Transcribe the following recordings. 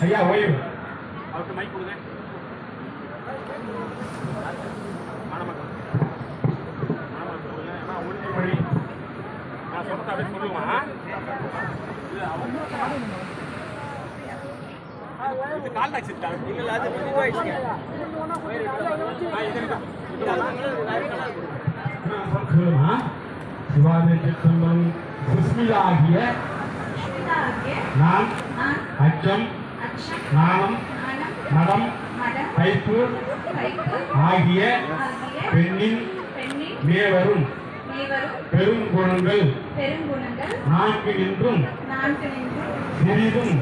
ஐயா ஓய்வு call taxi நீங்கள் அது போயிடுச்சு சிவாஜி செல்வம் சுஸ்மிதாகிய நான் அச்சம் நாணம் மடம் கைப்பு ஆகிய பெண்ணின் மேவரும் பெருங்குணங்கள் நான்கு நின்றும் சிறிதும்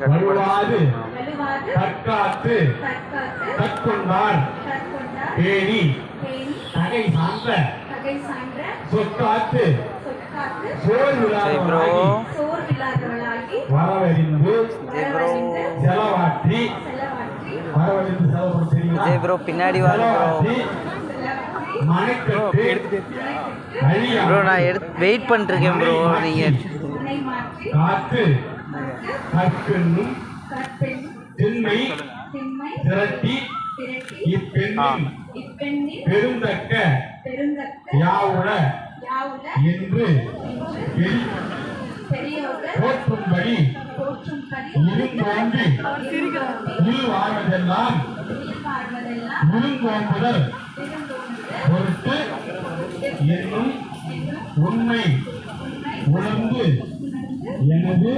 வலுவாது தற்காத்து தற்கொண்டார் பேணி தகை சார்ந்த சொற்காத்து வரவறிந்து செலவாற்றி பின்னாடி ப்ரோ நான் வெயிட் பண்ணிருக்கேன் ப்ரோ நீங்க காத்து கற்கென்னும் திண்மை திரட்டி இப்பெண்ணின் பெருந்தக்க யாவுல என்று போற்றும்படி இருங்கோம்பி வாழ்வதெல்லாம் இருங்கோம்புதல் பொறுத்து என்னும் உண்மை உணர்ந்து எனது